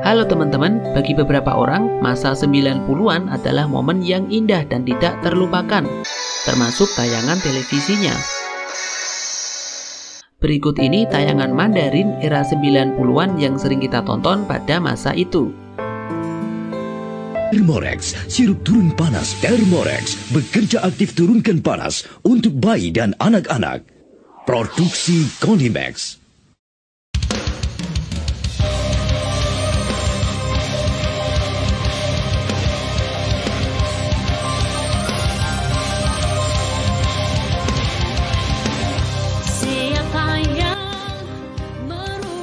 Halo teman-teman, bagi beberapa orang, masa 90-an adalah momen yang indah dan tidak terlupakan, termasuk tayangan televisinya. Berikut ini tayangan Mandarin era 90-an yang sering kita tonton pada masa itu. Thermorex, sirup turun panas Thermorex bekerja aktif turunkan panas untuk bayi dan anak-anak. Produksi Konimax.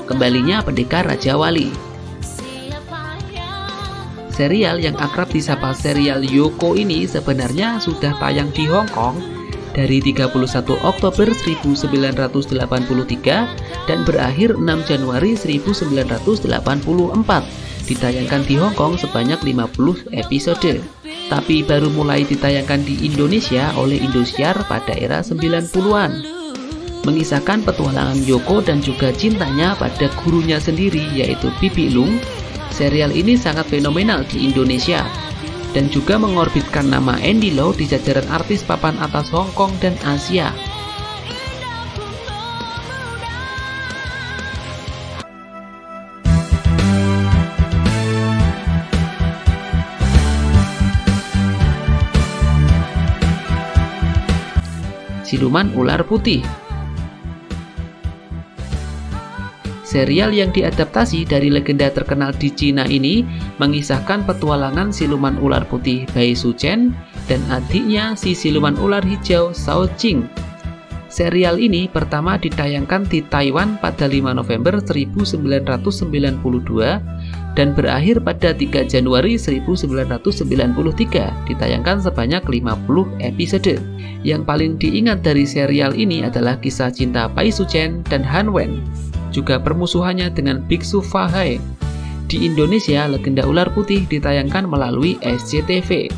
Kembalinya Pendekar Raja Wali. Serial yang akrab disapa serial Yoko ini sebenarnya sudah tayang di Hong Kong dari 31 Oktober 1983 dan berakhir 6 Januari 1984. Ditayangkan di Hong Kong sebanyak 50 episode, tapi baru mulai ditayangkan di Indonesia oleh Indosiar pada era 90-an. Mengisahkan petualangan Yoko dan juga cintanya pada gurunya sendiri yaitu Bibi Lung. Serial ini sangat fenomenal di Indonesia dan juga mengorbitkan nama Andy Lau di jajaran artis papan atas Hong Kong dan Asia. Siluman Ular Putih. Serial yang diadaptasi dari legenda terkenal di Cina ini mengisahkan petualangan siluman ular putih Bai Suchen dan adiknya si siluman ular hijau Shao Jing. Serial ini pertama ditayangkan di Taiwan pada 5 November 1992 dan berakhir pada 3 Januari 1993, ditayangkan sebanyak 50 episode. Yang paling diingat dari serial ini adalah kisah cinta Bai Suchen dan Han Wen, juga permusuhannya dengan Biksu Fahai. Di Indonesia, legenda ular putih ditayangkan melalui SCTV.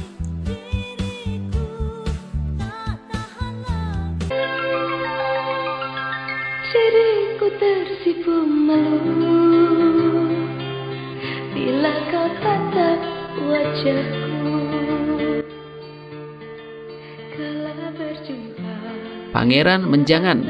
Diriku tersipu malu bila kau tatap wajahku kala berjumpa. Pangeran Menjangan.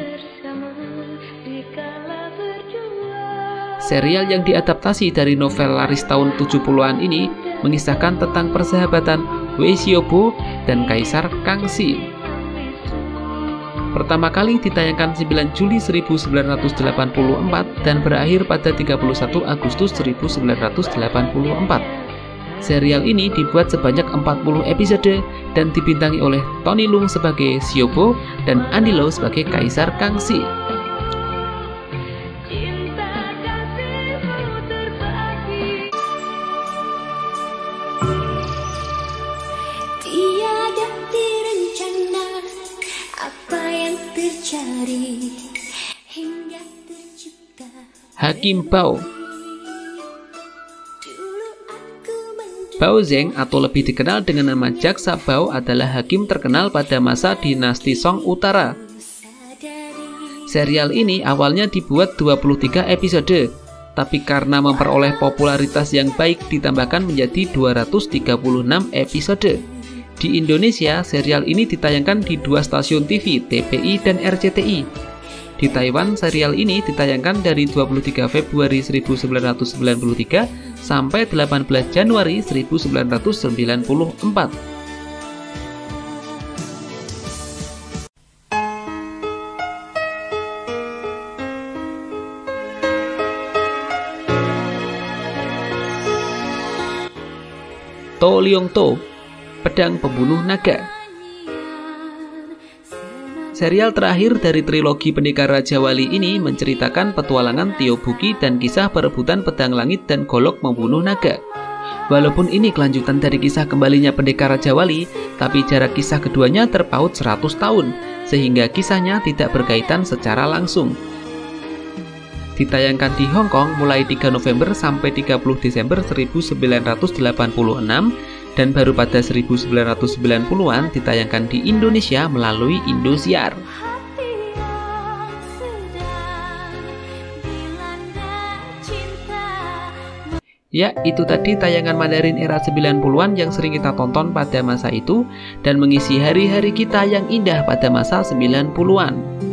Serial yang diadaptasi dari novel laris tahun 70-an ini mengisahkan tentang persahabatan Wei Xiaobo dan Kaisar Kangxi. Pertama kali ditayangkan 9 Juli 1984 dan berakhir pada 31 Agustus 1984. Serial ini dibuat sebanyak 40 episode dan dibintangi oleh Tony Leung sebagai Xiaobo dan Andy Lau sebagai Kaisar Kangxi. Hakim Bao. Bao Zeng atau lebih dikenal dengan nama Jaksa Bao adalah hakim terkenal pada masa dinasti Song Utara. Serial ini awalnya dibuat 23 episode, tapi karena memperoleh popularitas yang baik ditambahkan menjadi 236 episode. Di Indonesia, serial ini ditayangkan di 2 stasiun TV, TPI dan RCTI. Di Taiwan, serial ini ditayangkan dari 23 Februari 1993 sampai 18 Januari 1994. To Leong To, Pedang Pembunuh Naga. Serial terakhir dari trilogi Pendekar Raja Wali ini menceritakan petualangan Tio Buki dan kisah perebutan pedang langit dan golok membunuh naga. Walaupun ini kelanjutan dari kisah kembalinya Pendekar Raja Wali, tapi jarak kisah keduanya terpaut 100 tahun, sehingga kisahnya tidak berkaitan secara langsung. Ditayangkan di Hong Kong mulai 3 November sampai 30 Desember 1986, dan baru pada 1990-an ditayangkan di Indonesia melalui Indosiar. Ya, itu tadi tayangan Mandarin era 90-an yang sering kita tonton pada masa itu dan mengisi hari-hari kita yang indah pada masa 90-an.